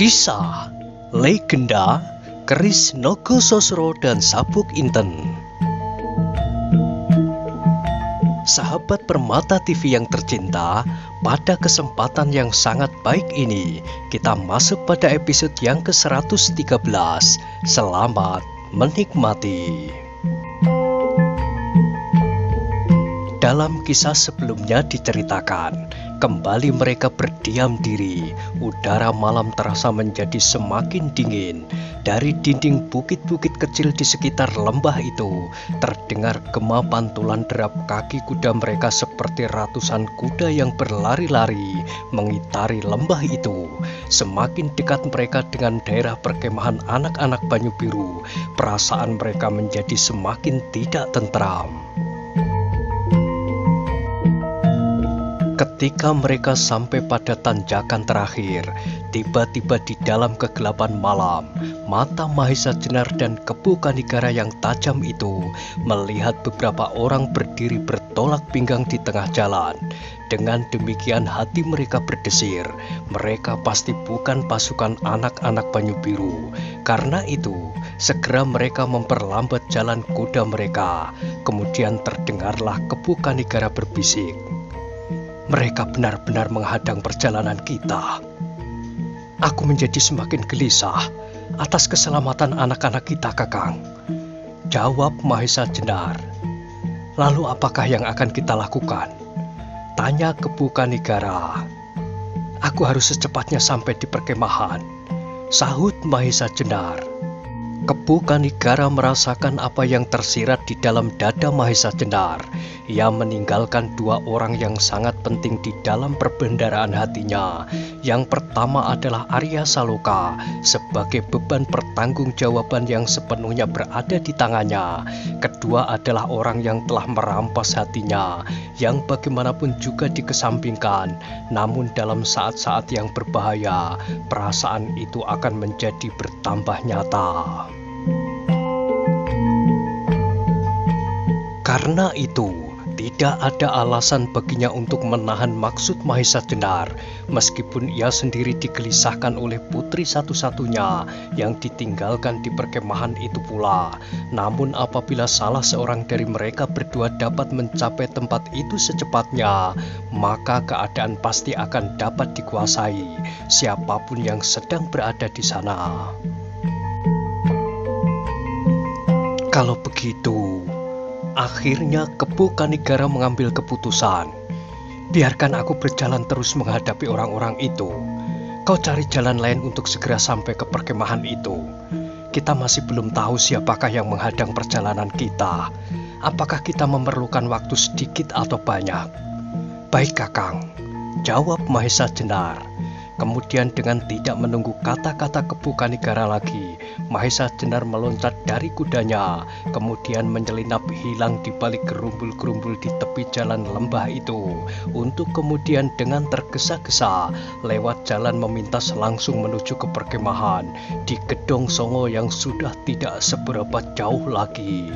Kisah Legenda Keris Nogososro dan Sabuk Inten. Sahabat Permata TV yang tercinta, pada kesempatan yang sangat baik ini kita masuk pada episode yang ke-113. Selamat menikmati. Dalam kisah sebelumnya diceritakan, kembali mereka berdiam diri. Udara malam terasa menjadi semakin dingin. Dari dinding bukit-bukit kecil di sekitar lembah itu, terdengar gema pantulan derap kaki kuda mereka seperti ratusan kuda yang berlari-lari mengitari lembah itu. Semakin dekat mereka dengan daerah perkemahan anak-anak Banyu Biru, perasaan mereka menjadi semakin tidak tentram. Ketika mereka sampai pada tanjakan terakhir, tiba-tiba di dalam kegelapan malam, mata Mahesa Jenar dan Kepu Kanigara yang tajam itu melihat beberapa orang berdiri bertolak pinggang di tengah jalan. Dengan demikian hati mereka berdesir, mereka pasti bukan pasukan anak-anak Banyu Biru. Karena itu, segera mereka memperlambat jalan kuda mereka. Kemudian terdengarlah Kepu Kanigara berbisik, "Mereka benar-benar menghadang perjalanan kita. Aku menjadi semakin gelisah atas keselamatan anak-anak kita, Kakang," jawab Mahesa Jenar. "Lalu apakah yang akan kita lakukan?" tanya Kepu Kanigara. "Aku harus secepatnya sampai di perkemahan," sahut Mahesa Jenar. Kepu Kanigara merasakan apa yang tersirat di dalam dada Mahesa Jenar. Ia meninggalkan dua orang yang sangat penting di dalam perbendaharaan hatinya. Yang pertama adalah Arya Saloka sebagai beban pertanggungjawaban yang sepenuhnya berada di tangannya. Kedua adalah orang yang telah merampas hatinya, yang bagaimanapun juga dikesampingkan. Namun dalam saat-saat yang berbahaya, perasaan itu akan menjadi bertambah nyata. Karena itu, tidak ada alasan baginya untuk menahan maksud Mahesa Jenar, meskipun ia sendiri digelisahkan oleh putri satu-satunya yang ditinggalkan di perkemahan itu pula. Namun apabila salah seorang dari mereka berdua dapat mencapai tempat itu secepatnya, maka keadaan pasti akan dapat dikuasai siapapun yang sedang berada di sana. Kalau begitu, akhirnya Kepu Kanigara mengambil keputusan. "Biarkan aku berjalan terus menghadapi orang-orang itu. Kau cari jalan lain untuk segera sampai ke perkemahan itu. Kita masih belum tahu siapakah yang menghadang perjalanan kita. Apakah kita memerlukan waktu sedikit atau banyak?" "Baik, Kakang," jawab Mahesa Jenar. Kemudian dengan tidak menunggu kata-kata Kepu Kanigara lagi, Mahesa Jenar meloncat dari kudanya, kemudian menyelinap hilang di balik gerumbul-gerumbul di tepi jalan lembah itu, untuk kemudian dengan tergesa-gesa lewat jalan memintas langsung menuju ke perkemahan di Gedong Songo yang sudah tidak seberapa jauh lagi.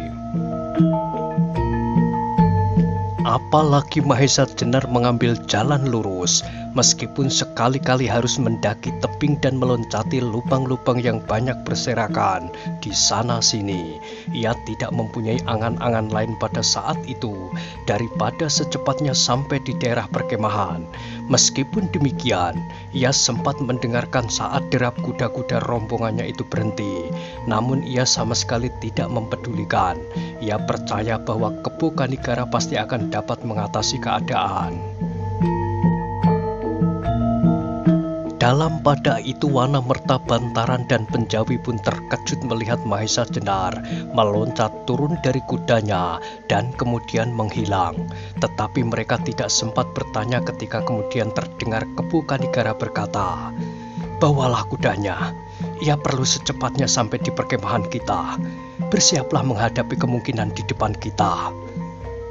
Apalagi Mahesa Jenar mengambil jalan lurus, meskipun sekali-kali harus mendaki tebing dan meloncati lubang-lubang yang banyak berserakan di sana-sini. Ia tidak mempunyai angan-angan lain pada saat itu daripada secepatnya sampai di daerah perkemahan. Meskipun demikian, ia sempat mendengarkan saat derap kuda-kuda rombongannya itu berhenti. Namun ia sama sekali tidak mempedulikan. Ia percaya bahwa Kepu Kanigara pasti akan dapat mengatasi keadaan. Dalam pada itu Wana Merta Bantaran dan Penjawi pun terkejut melihat Mahesa Jenar meloncat turun dari kudanya dan kemudian menghilang. Tetapi mereka tidak sempat bertanya ketika kemudian terdengar Kepu Kanigara berkata, "Bawalah kudanya, ia perlu secepatnya sampai di perkemahan kita. Bersiaplah menghadapi kemungkinan di depan kita."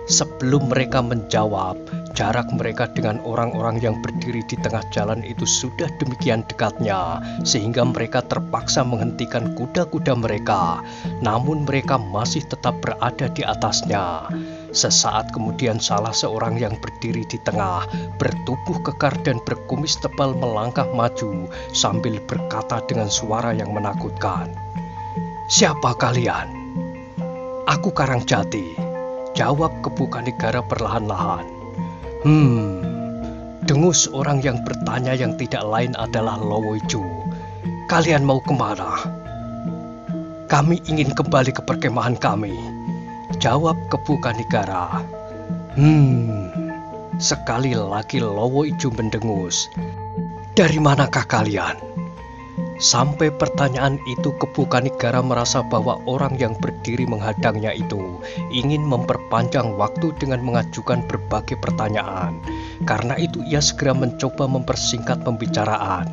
Sebelum mereka menjawab, jarak mereka dengan orang-orang yang berdiri di tengah jalan itu sudah demikian dekatnya, sehingga mereka terpaksa menghentikan kuda-kuda mereka. Namun mereka masih tetap berada di atasnya. Sesaat kemudian salah seorang yang berdiri di tengah, bertubuh kekar dan berkumis tebal melangkah maju sambil berkata dengan suara yang menakutkan. "Siapa kalian?" "Aku Karangjati," jawab Kepu Kanigara perlahan-lahan. Dengus orang yang bertanya yang tidak lain adalah Lowo Ijo. "Kalian mau kemana?" "Kami ingin kembali ke perkemahan kami," jawab Kepu Kanigara. Sekali lagi Lowo Ijo mendengus. "Dari manakah kalian?" Sampai pertanyaan itu Kepu Kanigara merasa bahwa orang yang berdiri menghadangnya itu ingin memperpanjang waktu dengan mengajukan berbagai pertanyaan. Karena itu ia segera mencoba mempersingkat pembicaraan.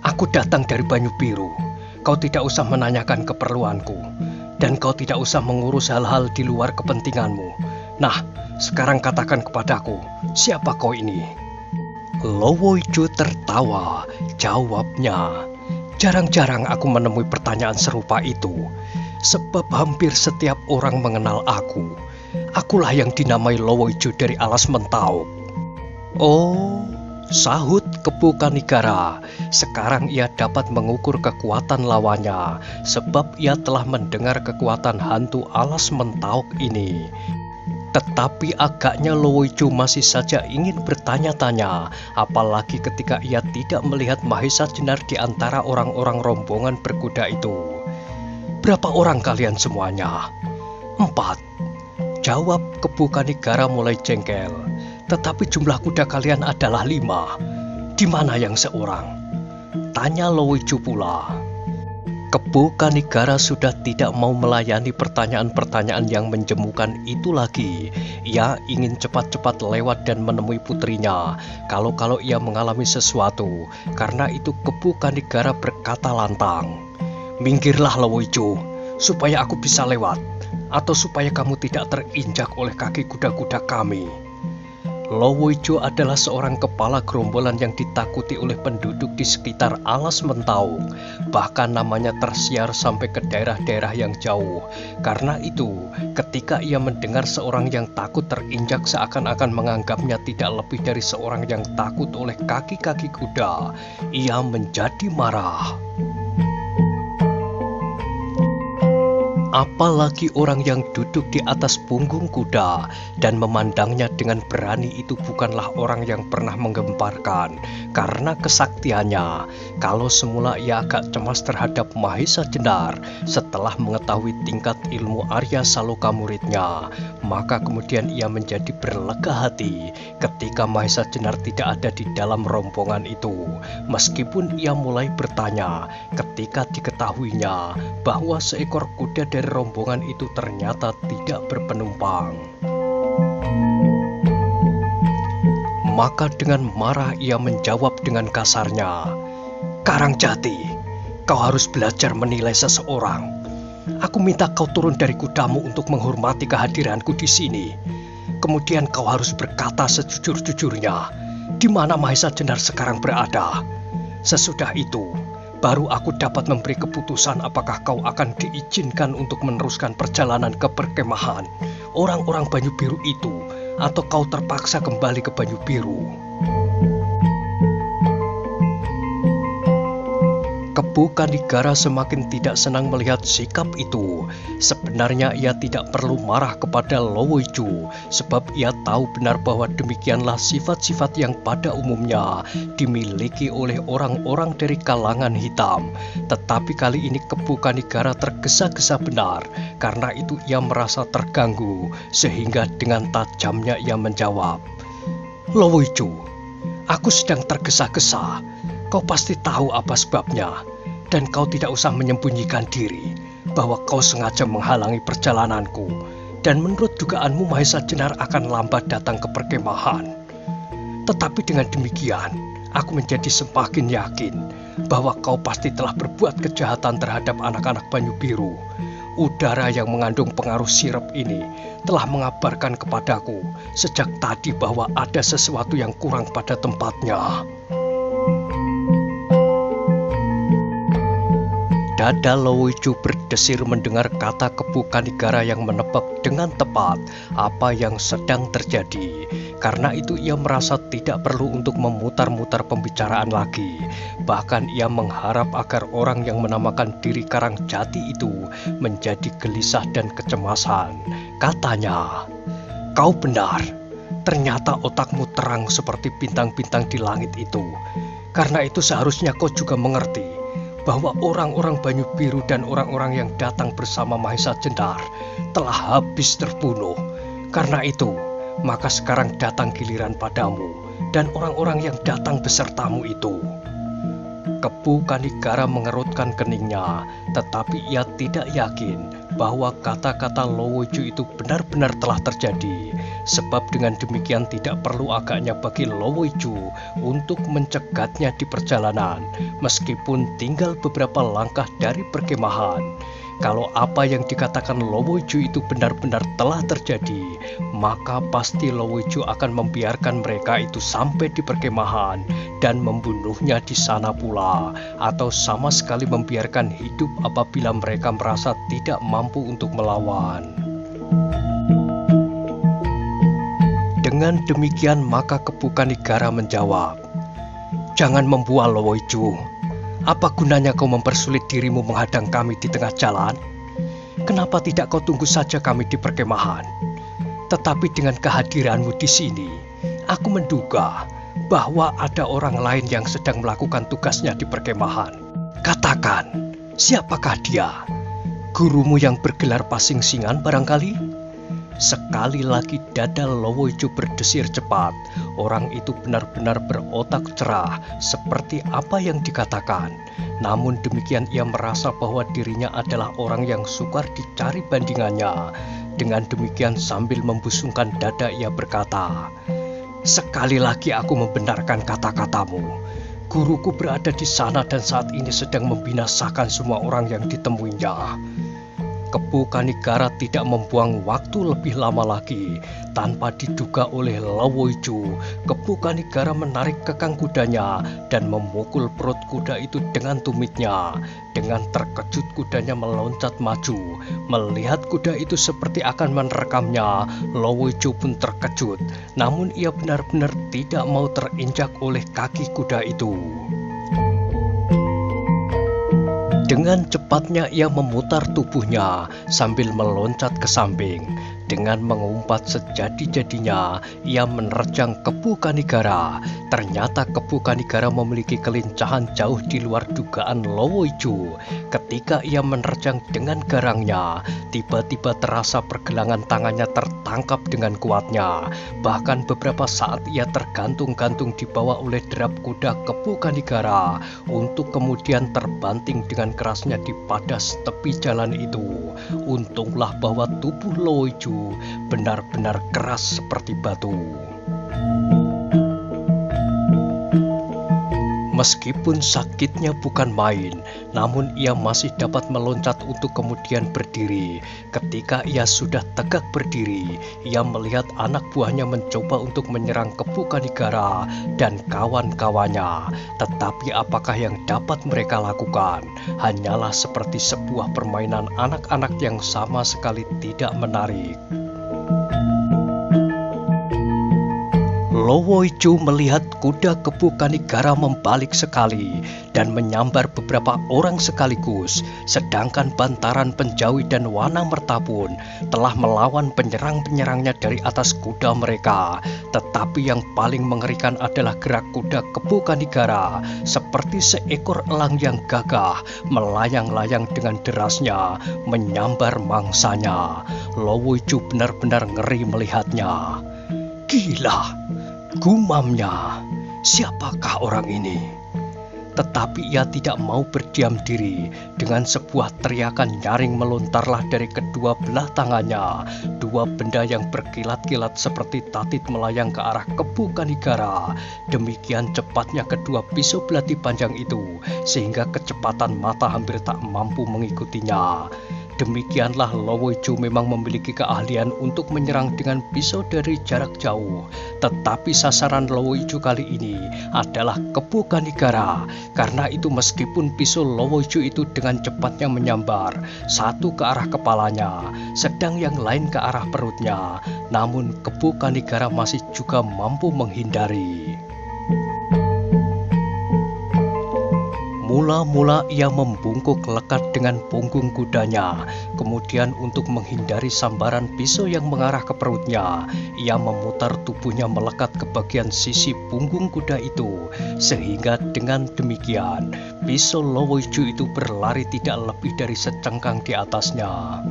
"Aku datang dari Banyu Biru. Kau tidak usah menanyakan keperluanku. Dan kau tidak usah mengurus hal-hal di luar kepentinganmu. Nah, sekarang katakan kepadaku, siapa kau ini?" Lowo Ijo tertawa, jawabnya. "Jarang-jarang aku menemui pertanyaan serupa itu, sebab hampir setiap orang mengenal aku. Akulah yang dinamai Lowo Ijo dari Alas Mentauk." "Oh," sahut Kepu Kanigara. Sekarang ia dapat mengukur kekuatan lawannya, sebab ia telah mendengar kekuatan hantu Alas Mentauk ini. Tetapi agaknya Lowo Ijo masih saja ingin bertanya-tanya, apalagi ketika ia tidak melihat Mahesa Jenar di antara orang-orang rombongan berkuda itu. "Berapa orang kalian semuanya?" "4," jawab Kepu Kanigara mulai jengkel. "Tetapi jumlah kuda kalian adalah 5. Di mana yang seorang?" tanya Lowo Ijo pula. Kepu Kanigara sudah tidak mau melayani pertanyaan-pertanyaan yang menjemukan itu lagi. Ia ingin cepat-cepat lewat dan menemui putrinya, kalau ia mengalami sesuatu. Karena itu Kepu Kanigara berkata lantang, "Minggirlah Lowo Ijo, supaya aku bisa lewat, atau supaya kamu tidak terinjak oleh kaki kuda-kuda kami." Lowo Ijo adalah seorang kepala gerombolan yang ditakuti oleh penduduk di sekitar Alas Mentauk. Bahkan namanya tersiar sampai ke daerah-daerah yang jauh. Karena itu, ketika ia mendengar seorang yang takut terinjak seakan-akan menganggapnya tidak lebih dari seorang yang takut oleh kaki-kaki kuda, ia menjadi marah. Apalagi orang yang duduk di atas punggung kuda dan memandangnya dengan berani itu bukanlah orang yang pernah menggemparkan karena kesaktiannya. Kalau semula ia agak cemas terhadap Mahesa Jenar setelah mengetahui tingkat ilmu Arya Saloka muridnya, maka kemudian ia menjadi berlega hati ketika Mahesa Jenar tidak ada di dalam rombongan itu. Meskipun ia mulai bertanya ketika diketahuinya bahwa seekor kuda dari rombongan itu ternyata tidak berpenumpang. Maka dengan marah ia menjawab dengan kasarnya, "Karangjati, kau harus belajar menilai seseorang. Aku minta kau turun dari kudamu untuk menghormati kehadiranku di sini. Kemudian kau harus berkata sejujur-jujurnya, di mana Mahesa Jenar sekarang berada. Sesudah itu, baru aku dapat memberi keputusan apakah kau akan diizinkan untuk meneruskan perjalanan ke perkemahan orang-orang Banyu Biru itu, atau kau terpaksa kembali ke Banyu Biru." Kepu Kanigara semakin tidak senang melihat sikap itu. Sebenarnya ia tidak perlu marah kepada Lowo Ijo, sebab ia tahu benar bahwa demikianlah sifat-sifat yang pada umumnya dimiliki oleh orang-orang dari kalangan hitam. Tetapi kali ini Kepu Kanigara tergesa-gesa benar, karena itu ia merasa terganggu, sehingga dengan tajamnya ia menjawab, "Lowo Ijo, aku sedang tergesa-gesa. Kau pasti tahu apa sebabnya, dan kau tidak usah menyembunyikan diri bahwa kau sengaja menghalangi perjalananku, dan menurut dugaanmu Mahesa Jenar akan lambat datang ke perkemahan. Tetapi dengan demikian, aku menjadi semakin yakin bahwa kau pasti telah berbuat kejahatan terhadap anak-anak Banyu Biru. Udara yang mengandung pengaruh sirup ini telah mengabarkan kepadaku sejak tadi bahwa ada sesuatu yang kurang pada tempatnya." Dada Lowoicu berdesir mendengar kata Kepu Kanigara yang menebak dengan tepat apa yang sedang terjadi. Karena itu ia merasa tidak perlu untuk memutar-mutar pembicaraan lagi. Bahkan ia mengharap agar orang yang menamakan diri Karangjati itu menjadi gelisah dan kecemasan. Katanya, "Kau benar, ternyata otakmu terang seperti bintang-bintang di langit itu. Karena itu seharusnya kau juga mengerti bahwa orang-orang Banyu Biru dan orang-orang yang datang bersama Mahesa Jenar telah habis terbunuh. Karena itu, maka sekarang datang giliran padamu dan orang-orang yang datang besertamu itu." Kepu Kanigara mengerutkan keningnya, tetapi ia tidak yakin bahwa kata-kata Lowoicu itu benar-benar telah terjadi. Sebab dengan demikian tidak perlu agaknya bagi Lowoicu untuk mencegatnya di perjalanan, meskipun tinggal beberapa langkah dari perkemahan. Kalau apa yang dikatakan Lowoicu itu benar-benar telah terjadi, maka pasti Lowoicu akan membiarkan mereka itu sampai di perkemahan dan membunuhnya di sana pula, atau sama sekali membiarkan hidup apabila mereka merasa tidak mampu untuk melawan. Dengan demikian maka Kepu Kanigara menjawab, "Jangan membual, Lowoicu. Apa gunanya kau mempersulit dirimu menghadang kami di tengah jalan? Kenapa tidak kau tunggu saja kami di perkemahan? Tetapi dengan kehadiranmu di sini, aku menduga bahwa ada orang lain yang sedang melakukan tugasnya di perkemahan. Katakan, siapakah dia? Gurumu yang bergelar Pasingsingan barangkali?" Sekali lagi dada Lowoicu berdesir cepat. Orang itu benar-benar berotak cerah seperti apa yang dikatakan. Namun demikian ia merasa bahwa dirinya adalah orang yang sukar dicari bandingannya. Dengan demikian sambil membusungkan dada ia berkata, "Sekali lagi aku membenarkan kata-katamu. Guruku berada di sana dan saat ini sedang membinasakan semua orang yang ditemuinya." Kepu Kanigara tidak membuang waktu lebih lama lagi. Tanpa diduga oleh Lowoicu, Kepu Kanigara menarik kekang kudanya dan memukul perut kuda itu dengan tumitnya. Dengan terkejut kudanya meloncat maju. Melihat kuda itu seperti akan menerkamnya, Lowoicu pun terkejut. Namun ia benar-benar tidak mau terinjak oleh kaki kuda itu. Dengan cepatnya ia memutar tubuhnya sambil meloncat ke samping. Dengan mengumpat sejadi-jadinya, ia menerjang Kepu Kanigara. Ternyata Kepu Kanigara memiliki kelincahan jauh di luar dugaan Lowoicu. Ketika ia menerjang dengan garangnya, tiba-tiba terasa pergelangan tangannya tertangkap dengan kuatnya. Bahkan beberapa saat ia tergantung-gantung dibawa oleh derap kuda Kepu Kanigara untuk kemudian terbanting dengan kerasnya di padas tepi jalan itu. Untunglah bahwa tubuh Lowoicu benar-benar keras seperti batu. Meskipun sakitnya bukan main, namun ia masih dapat meloncat untuk kemudian berdiri. Ketika ia sudah tegak berdiri, ia melihat anak buahnya mencoba untuk menyerang Kepu Kanigara dan kawan-kawannya. Tetapi apakah yang dapat mereka lakukan? Hanyalah seperti sebuah permainan anak-anak yang sama sekali tidak menarik. Lowoicu melihat kuda Kepu Kanigara membalik sekali dan menyambar beberapa orang sekaligus, sedangkan bantaran Penjawi dan Wana Merta pun telah melawan penyerang-penyerangnya dari atas kuda mereka. Tetapi yang paling mengerikan adalah gerak kuda Kepu Kanigara, seperti seekor elang yang gagah melayang-layang dengan derasnya menyambar mangsanya. Lowoicu benar-benar ngeri melihatnya. "Gila!" gumamnya, "siapakah orang ini?" Tetapi ia tidak mau berdiam diri. Dengan sebuah teriakan nyaring melontarlah dari kedua belah tangannya dua benda yang berkilat-kilat seperti tatit melayang ke arah Kepu Kanigara. Demikian cepatnya kedua pisau belati panjang itu, sehingga kecepatan mata hampir tak mampu mengikutinya. Demikianlah Lowoijo memang memiliki keahlian untuk menyerang dengan pisau dari jarak jauh. Tetapi sasaran Lowoijo kali ini adalah Kepu Kanigara. Karena itu meskipun pisau Lowoijo itu dengan cepatnya menyambar, satu ke arah kepalanya, sedang yang lain ke arah perutnya, namun Kepu Kanigara masih juga mampu menghindari. Mula-mula ia membungkuk lekat dengan punggung kudanya. Kemudian untuk menghindari sambaran pisau yang mengarah ke perutnya, ia memutar tubuhnya melekat ke bagian sisi punggung kuda itu. Sehingga dengan demikian, pisau Lowoijo itu berlari tidak lebih dari secengkang di atasnya.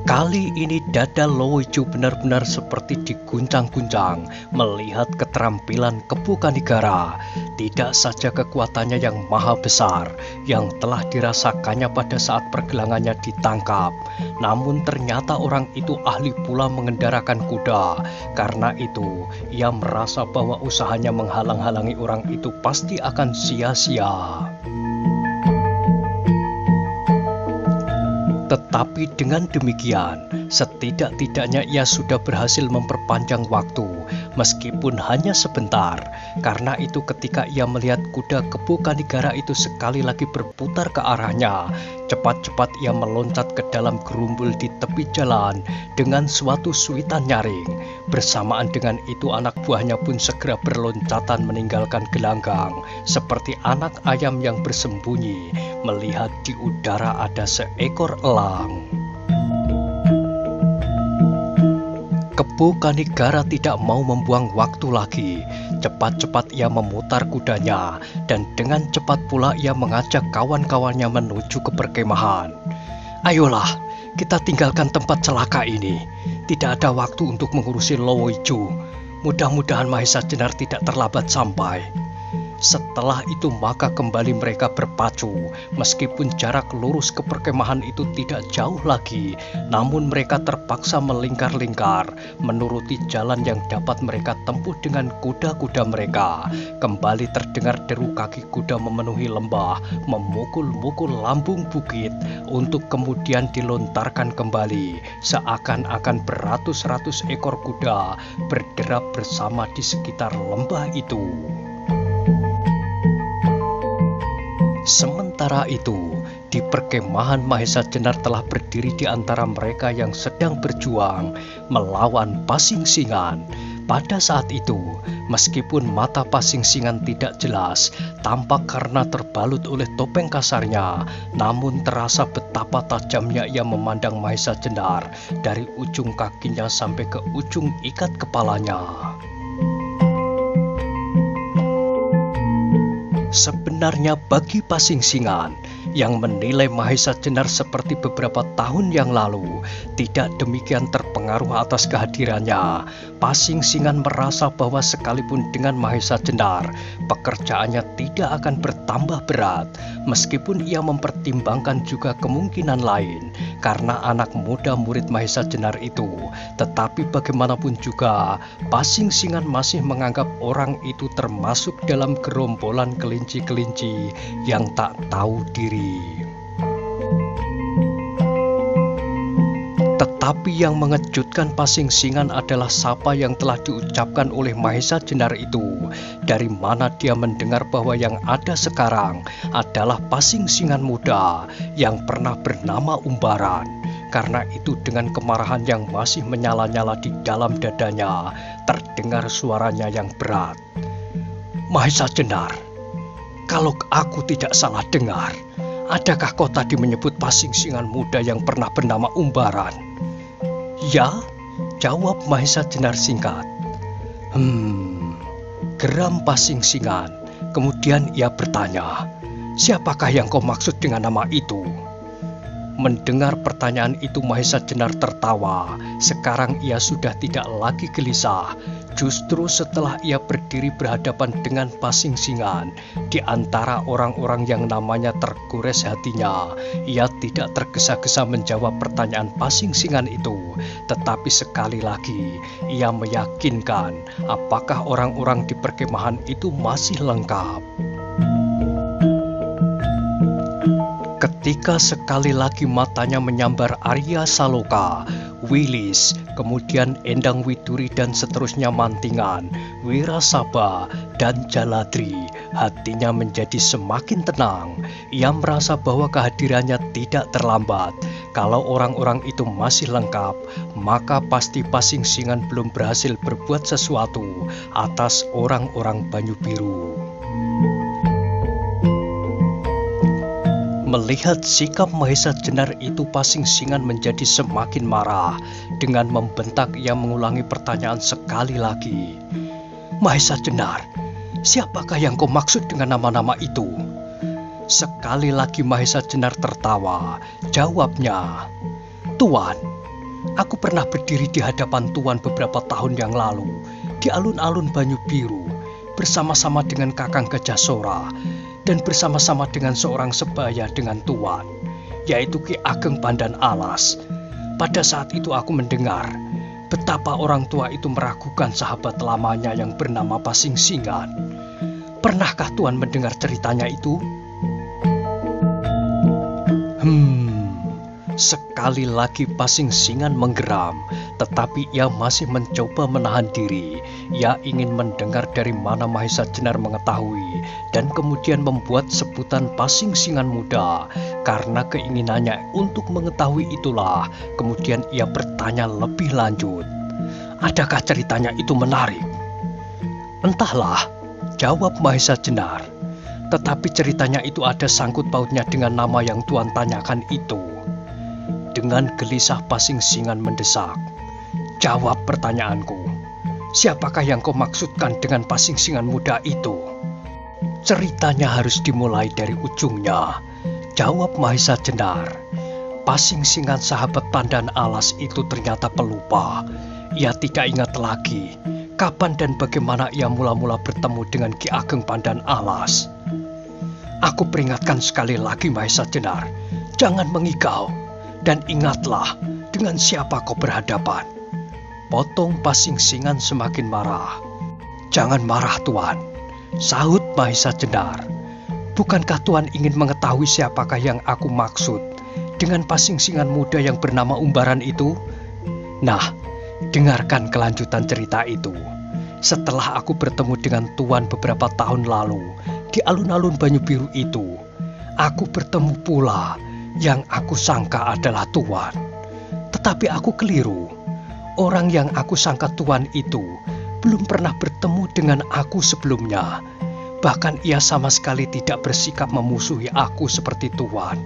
Kali ini dada Lowoijo benar-benar seperti diguncang-guncang melihat keterampilan Kepu Kanigara. Tidak saja kekuatannya yang maha besar yang telah dirasakannya pada saat pergelangannya ditangkap, namun ternyata orang itu ahli pula mengendarakan kuda. Karena itu, ia merasa bahwa usahanya menghalang-halangi orang itu pasti akan sia-sia. Tetapi dengan demikian, setidak-tidaknya ia sudah berhasil memperpanjang waktu, meskipun hanya sebentar. Karena itu ketika ia melihat kuda Kepu Kanigara itu sekali lagi berputar ke arahnya, cepat-cepat ia meloncat ke dalam gerumbul di tepi jalan dengan suatu suitan nyaring. Bersamaan dengan itu anak buahnya pun segera berloncatan meninggalkan gelanggang, seperti anak ayam yang bersembunyi melihat di udara ada seekor elang. Kepu Kanigara tidak mau membuang waktu lagi. Cepat-cepat ia memutar kudanya, dan dengan cepat pula ia mengajak kawan-kawannya menuju ke perkemahan. Ayolah, kita tinggalkan tempat celaka ini. Tidak ada waktu untuk mengurusi Lowoijo. Mudah-mudahan Mahesa Jenar tidak terlambat sampai. Setelah itu maka kembali mereka berpacu. Meskipun jarak lurus ke perkemahan itu tidak jauh lagi, namun mereka terpaksa melingkar-lingkar menuruti jalan yang dapat mereka tempuh dengan kuda-kuda mereka. Kembali terdengar deru kaki kuda memenuhi lembah, memukul-mukul lambung bukit, untuk kemudian dilontarkan kembali, seakan-akan beratus-ratus ekor kuda berderap bersama di sekitar lembah itu. Sementara itu, di perkemahan Mahesa Jenar telah berdiri di antara mereka yang sedang berjuang melawan Pasingsingan. Pada saat itu, meskipun mata Pasingsingan tidak jelas, tampak karena terbalut oleh topeng kasarnya, namun terasa betapa tajamnya ia memandang Mahesa Jenar dari ujung kakinya sampai ke ujung ikat kepalanya. Sebenarnya bagi Pasingsingan yang menilai Mahesa Jenar seperti beberapa tahun yang lalu tidak demikian terpengaruh atas kehadirannya, Pasingsingan merasa bahwa sekalipun dengan Mahesa Jenar, pekerjaannya tidak akan bertambah berat, meskipun ia mempertimbangkan juga kemungkinan lain karena anak muda murid Mahesa Jenar itu. Tetapi bagaimanapun juga, Pasingsingan masih menganggap orang itu termasuk dalam gerombolan kelinci-kelinci yang tak tahu diri. Tetapi yang mengejutkan Pasingsingan adalah sapa yang telah diucapkan oleh Mahesa Jenar itu. Dari mana dia mendengar bahwa yang ada sekarang adalah Pasingsingan muda yang pernah bernama Umbaran. Karena itu dengan kemarahan yang masih menyala-nyala di dalam dadanya, terdengar suaranya yang berat. Mahesa Jenar, kalau aku tidak salah dengar, adakah kau tadi menyebut Pasingsingan muda yang pernah bernama Umbaran? Ya, jawab Mahesa Jenar singkat. Geram Pasingsingan. Kemudian ia bertanya, siapakah yang kau maksud dengan nama itu? Mendengar pertanyaan itu Mahesa Jenar tertawa. Sekarang ia sudah tidak lagi gelisah. Justru setelah ia berdiri berhadapan dengan Pasingsingan di antara orang-orang yang namanya tergores hatinya, ia tidak tergesa-gesa menjawab pertanyaan Pasingsingan itu. Tetapi sekali lagi ia meyakinkan apakah orang-orang di perkemahan itu masih lengkap. Ketika sekali lagi matanya menyambar Arya Saloka, Wilis, kemudian Endang Widuri dan seterusnya Mantingan, Wirasaba, dan Jaladri, hatinya menjadi semakin tenang. Ia merasa bahwa kehadirannya tidak terlambat. Kalau orang-orang itu masih lengkap, maka pasti Pasing Singan belum berhasil berbuat sesuatu atas orang-orang Banyu Biru. Melihat sikap Mahesa Jenar itu, Pasing Singan menjadi semakin marah. Dengan membentak, ia mengulangi pertanyaan sekali lagi. Mahesa Jenar, siapakah yang kau maksud dengan nama-nama itu? Sekali lagi Mahesa Jenar tertawa. Jawabnya, Tuan, aku pernah berdiri di hadapan Tuan beberapa tahun yang lalu di alun-alun Banyu Biru bersama-sama dengan Kakang Gajah Sora dan bersama-sama dengan seorang sebaya dengan Tuan, yaitu Ki Ageng Pandan Alas. Pada saat itu aku mendengar betapa orang tua itu meragukan sahabat lamanya yang bernama Pasing Singan. Pernahkah Tuan mendengar ceritanya itu? Sekali lagi Pasing Singan menggeram, tetapi ia masih mencoba menahan diri. Ia ingin mendengar dari mana Mahesa Jenar mengetahui dan kemudian membuat sebutan Pasing Singan Muda. Karena keinginannya untuk mengetahui itulah, kemudian ia bertanya lebih lanjut. Adakah ceritanya itu menarik? Entahlah, jawab Mahesa Jenar. Tetapi ceritanya itu ada sangkut pautnya dengan nama yang Tuan tanyakan itu. Dengan gelisah Pasing Singan mendesak. Jawab pertanyaanku. Siapakah yang kau maksudkan dengan Pasing Singan Muda itu? Ceritanya harus dimulai dari ujungnya, jawab Mahesa Jenar. Pasing Singan sahabat Pandan Alas itu ternyata pelupa. Ia tidak ingat lagi kapan dan bagaimana ia mula-mula bertemu dengan Ki Ageng Pandan Alas. Aku peringatkan sekali lagi Mahesa Jenar, jangan mengigau. Dan ingatlah dengan siapa kau berhadapan. Potong Pasing Singan semakin marah. Jangan marah Tuan, sahut Mahesa Jenar. Bukankah Tuan ingin mengetahui siapakah yang aku maksud dengan Pasing Singan Muda yang bernama Umbaran itu? Nah, dengarkan kelanjutan cerita itu. Setelah aku bertemu dengan Tuan beberapa tahun lalu di alun-alun Banyu Biru itu, aku bertemu pula yang aku sangka adalah Tuan. Tetapi aku keliru. Orang yang aku sangka Tuan itu belum pernah bertemu dengan aku sebelumnya. Bahkan ia sama sekali tidak bersikap memusuhi aku seperti Tuan.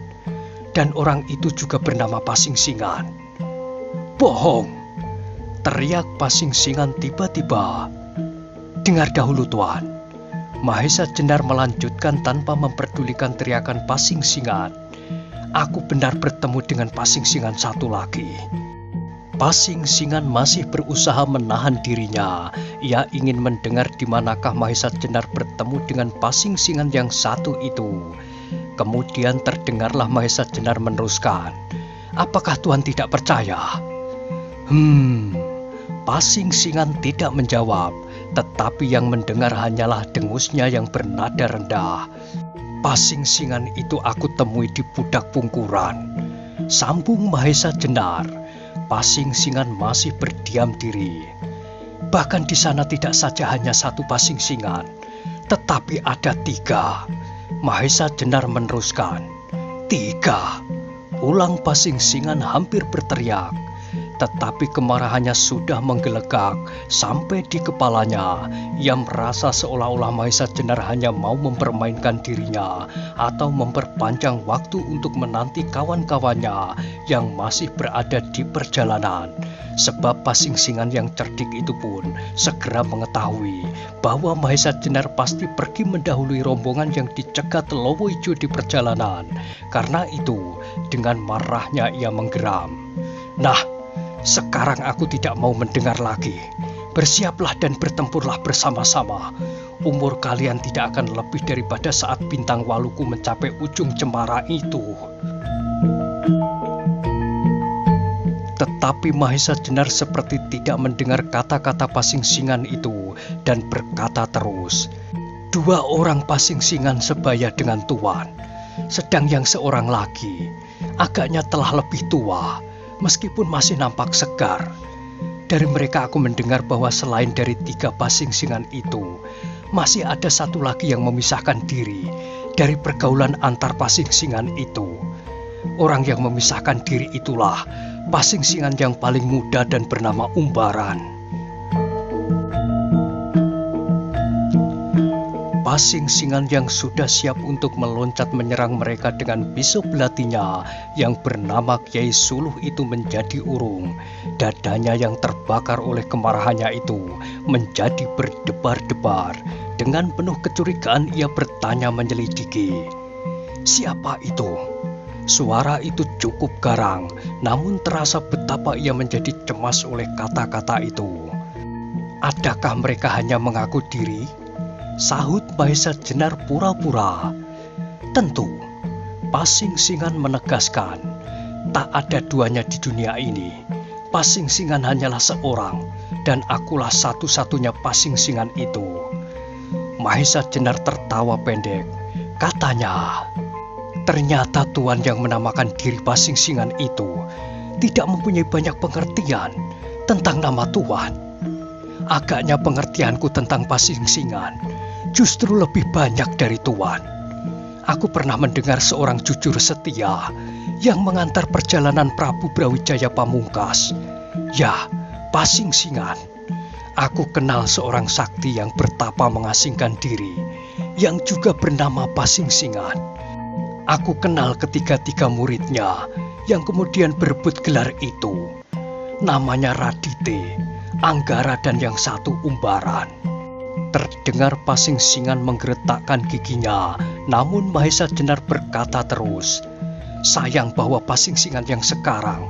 Dan orang itu juga bernama Pasing Singan. Bohong, teriak Pasing Singan tiba-tiba. Dengar dahulu Tuan. Mahesa Jenar melanjutkan tanpa memperdulikan teriakan Pasing Singan. Aku benar bertemu dengan Pasing Singan satu lagi. Pasing Singan masih berusaha menahan dirinya. Ia ingin mendengar di manakah Mahesa Jenar bertemu dengan Pasing Singan yang satu itu. Kemudian terdengarlah Mahesa Jenar meneruskan. Apakah Tuan tidak percaya? Pasing Singan tidak menjawab, tetapi yang mendengar hanyalah dengusnya yang bernada rendah. Pasing Singan itu aku temui di Pudak Pungkuran, sambung Mahesa Jenar. Pasing Singan masih berdiam diri. Bahkan di sana tidak saja hanya satu Pasing Singan, tetapi ada 3. Mahesa Jenar meneruskan. 3, ulang Pasing Singan hampir berteriak. Tetapi kemarahannya sudah menggelegak sampai di kepalanya. Ia merasa seolah-olah Mahesa Jenar hanya mau mempermainkan dirinya atau memperpanjang waktu untuk menanti kawan-kawannya yang masih berada di perjalanan. Sebab Pasing Singan yang cerdik itu pun segera mengetahui bahwa Mahesa Jenar pasti pergi mendahului rombongan yang dicegat Lowo Ijo di perjalanan. Karena itu, dengan marahnya ia menggeram. Nah, sekarang aku tidak mau mendengar lagi. Bersiaplah dan bertempurlah bersama-sama. Umur kalian tidak akan lebih daripada saat bintang Waluku mencapai ujung cemara itu. Tetapi Mahesa Jenar seperti tidak mendengar kata-kata Pasing Singan itu dan berkata terus. 2 orang Pasing Singan sebaya dengan Tuan. Sedang yang seorang lagi, agaknya telah lebih tua, meskipun masih nampak segar. Dari mereka aku mendengar bahwa selain dari 3 pasing-singan itu, masih ada satu lagi yang memisahkan diri dari pergaulan antar pasing-singan itu. Orang yang memisahkan diri itulah pasing-singan yang paling muda dan bernama Umbaran. Pasing-singan yang sudah siap untuk meloncat menyerang mereka dengan pisau belatinya yang bernama Kiai Suluh itu menjadi urung. Dadanya yang terbakar oleh kemarahannya itu menjadi berdebar-debar. Dengan penuh kecurigaan ia bertanya menyelidiki, "Siapa itu?" Suara itu cukup garang, namun terasa betapa ia menjadi cemas oleh kata-kata itu. "Adakah mereka hanya mengaku diri?" Sahut Mahesa Jenar pura-pura. "Tentu," pasing-singan menegaskan. "Tak ada duanya di dunia ini. Pasing-singan hanyalah seorang, dan akulah satu-satunya pasing-singan itu." Mahesa Jenar tertawa pendek. Katanya, "Ternyata Tuan yang menamakan diri pasing-singan itu tidak mempunyai banyak pengertian tentang nama Tuan. Agaknya pengertianku tentang pasing-singan justru lebih banyak dari Tuan. Aku pernah mendengar seorang jujur setia yang mengantar perjalanan Prabu Brawijaya Pamungkas. Ya, pasing-singan. Aku kenal seorang sakti yang bertapa mengasingkan diri, yang juga bernama pasing-singan. Aku kenal ketiga-tiga muridnya yang kemudian berebut gelar itu. Namanya Radite, Anggara, dan yang satu Umbaran." Terdengar pasing-singan menggeretakkan giginya, namun Mahesa Jenar berkata terus, "Sayang bahwa pasing-singan yang sekarang,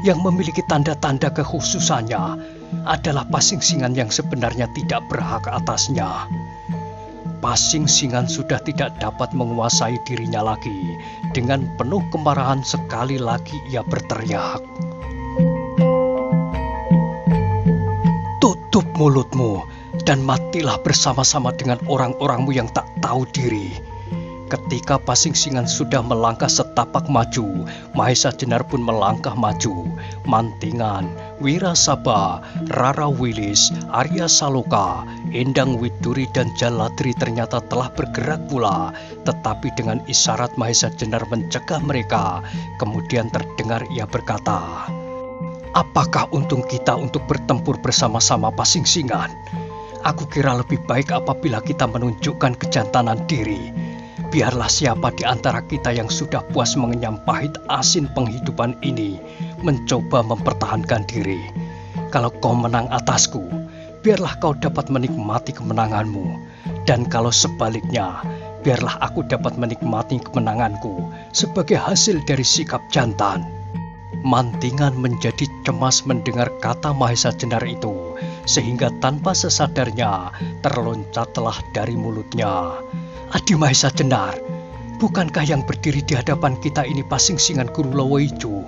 yang memiliki tanda-tanda kekhususannya, adalah pasing-singan yang sebenarnya tidak berhak atasnya." Pasing-singan sudah tidak dapat menguasai dirinya lagi. Dengan penuh kemarahan sekali lagi ia berteriak, "Tutup mulutmu dan matilah bersama-sama dengan orang-orangmu yang tak tahu diri." Ketika pasing-singan sudah melangkah setapak maju, Mahesa Jenar pun melangkah maju. Mantingan, Wirasaba, Rara Wilis, Arya Saloka, Endang Widuri, dan Jaladri ternyata telah bergerak pula. Tetapi dengan isyarat Mahesa Jenar mencegah mereka. Kemudian terdengar ia berkata, "Apakah untung kita untuk bertempur bersama-sama pasing-singan? Aku kira lebih baik apabila kita menunjukkan kejantanan diri. Biarlah siapa di antara kita yang sudah puas mengenyam pahit asin penghidupan ini mencoba mempertahankan diri. Kalau kau menang atasku, biarlah kau dapat menikmati kemenanganmu. Dan kalau sebaliknya, biarlah aku dapat menikmati kemenanganku sebagai hasil dari sikap jantan." Mantingan menjadi cemas mendengar kata Mahesa Jenar itu, sehingga tanpa sesadarnya terloncatlah dari mulutnya, "Adi Mahesa Jenar, bukankah yang berdiri di hadapan kita ini pasing-singan Kurulowo Ijo?"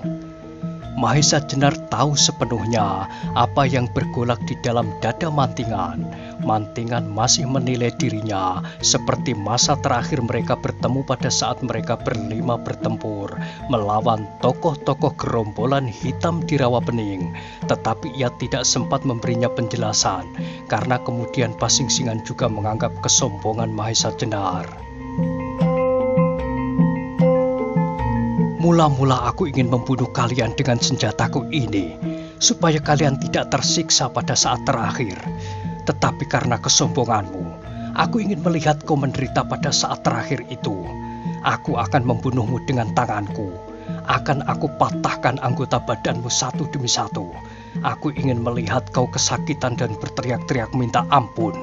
Mahesa Jenar tahu sepenuhnya apa yang bergolak di dalam dada Mantingan. Mantingan masih menilai dirinya seperti masa terakhir mereka bertemu pada saat mereka berlima bertempur melawan tokoh-tokoh gerombolan hitam di Rawa Bening. Tetapi ia tidak sempat memberinya penjelasan karena kemudian pasing-singan juga menganggap kesombongan Mahesa Jenar. "Mula-mula aku ingin membunuh kalian dengan senjataku ini, supaya kalian tidak tersiksa pada saat terakhir. Tetapi karena kesombonganmu, aku ingin melihat kau menderita pada saat terakhir itu. Aku akan membunuhmu dengan tanganku. Akan aku patahkan anggota badanmu satu demi satu. Aku ingin melihat kau kesakitan dan berteriak-teriak minta ampun."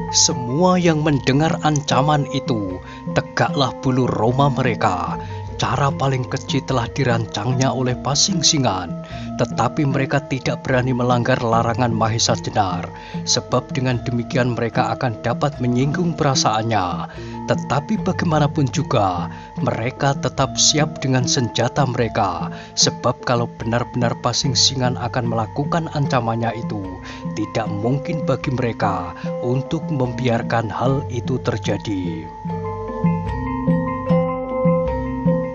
Semua yang mendengar ancaman itu, tegaklah bulu roma mereka. cara paling keji telah dirancangnya oleh Pasingsingan, tetapi mereka tidak berani melanggar larangan Mahesa Jenar, sebab dengan demikian mereka akan dapat menyinggung perasaannya. Tetapi bagaimanapun juga, mereka tetap siap dengan senjata mereka, sebab kalau benar-benar Pasingsingan akan melakukan ancamannya itu, tidak mungkin bagi mereka untuk membiarkan hal itu terjadi.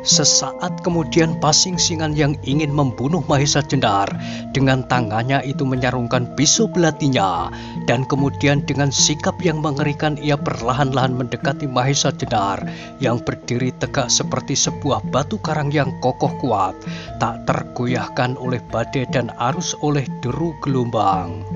Sesaat kemudian Pasingsingan yang ingin membunuh Mahesa Jenar dengan tangannya itu menyarungkan pisau belatinya, dan kemudian dengan sikap yang mengerikan ia perlahan-lahan mendekati Mahesa Jenar yang berdiri tegak seperti sebuah batu karang yang kokoh kuat, tak tergoyahkan oleh badai dan arus oleh deru gelombang.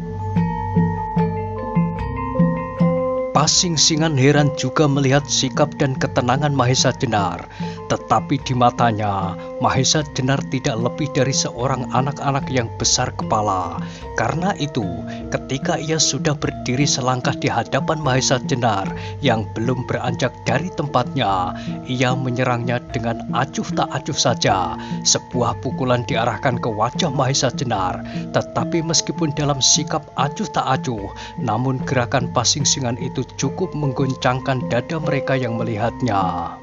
Pasingsingan heran juga melihat sikap dan ketenangan Mahesa Jenar, tetapi di matanya Mahesa Jenar tidak lebih dari seorang anak-anak yang besar kepala. Karena itu, ketika ia sudah berdiri selangkah di hadapan Mahesa Jenar yang belum beranjak dari tempatnya, ia menyerangnya dengan acuh tak acuh saja. Sebuah pukulan diarahkan ke wajah Mahesa Jenar, tetapi meskipun dalam sikap acuh tak acuh, namun gerakan Pasingsingan itu cukup menggoncangkan dada mereka yang melihatnya.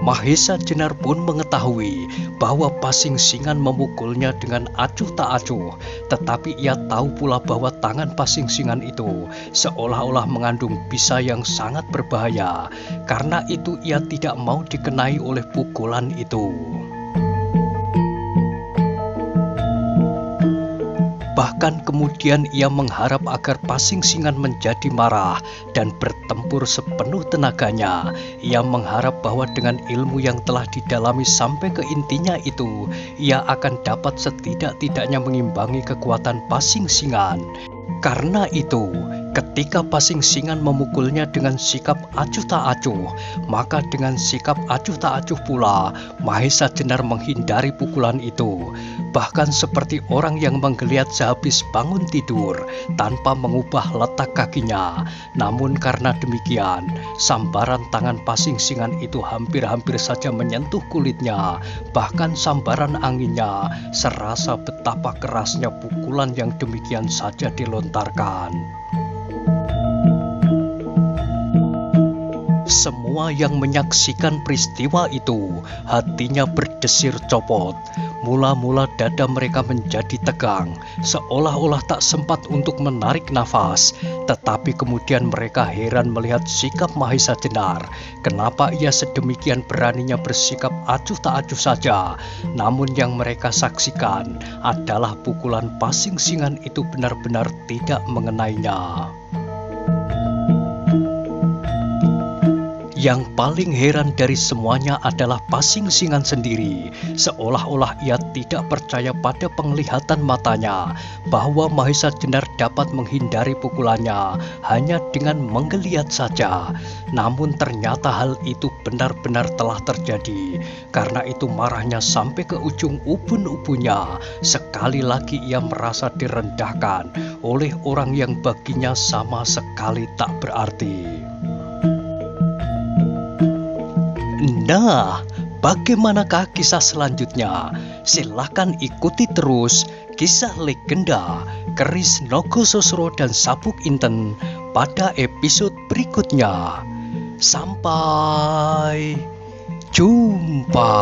Mahesa Jenar pun mengetahui bahwa Pasingsingan memukulnya dengan acuh tak acuh, tetapi ia tahu pula bahwa tangan Pasingsingan itu seolah-olah mengandung bisa yang sangat berbahaya. Karena itu ia tidak mau dikenai oleh pukulan itu. Bahkan kemudian ia mengharap agar Pasingsingan menjadi marah dan bertempur sepenuh tenaganya. Ia mengharap bahwa dengan ilmu yang telah didalami sampai ke intinya itu, ia akan dapat setidak-tidaknya mengimbangi kekuatan Pasingsingan. Karena itu, ketika Pasingsingan memukulnya dengan sikap acuh tak acuh, maka dengan sikap acuh tak acuh pula Mahesa Jenar menghindari pukulan itu. Bahkan seperti orang yang menggeliat sehabis bangun tidur tanpa mengubah letak kakinya. Namun karena demikian, sambaran tangan Pasingsingan itu hampir-hampir saja menyentuh kulitnya. Bahkan sambaran anginnya serasa betapa kerasnya pukulan yang demikian saja dilontarkan. Semua yang menyaksikan peristiwa itu hatinya berdesir copot. Mula-mula dada mereka menjadi tegang, seolah-olah tak sempat untuk menarik nafas. Tetapi kemudian mereka heran melihat sikap Mahesa Jenar. Kenapa ia sedemikian beraninya bersikap acuh tak acuh saja? Namun yang mereka saksikan adalah pukulan Pasingsingan itu benar-benar tidak mengenainya. Yang paling heran dari semuanya adalah Pasingsingan sendiri. Seolah-olah ia tidak percaya pada penglihatan matanya bahwa Mahesa Jenar dapat menghindari pukulannya hanya dengan menggeliat saja. Namun ternyata hal itu benar-benar telah terjadi. Karena itu marahnya sampai ke ujung ubun-ubunnya. Sekali lagi ia merasa direndahkan oleh orang yang baginya sama sekali tak berarti. Nah, bagaimanakah kisah selanjutnya? Silahkan ikuti terus kisah legenda Keris Nogososro dan Sabuk Inten pada episode berikutnya. Sampai jumpa.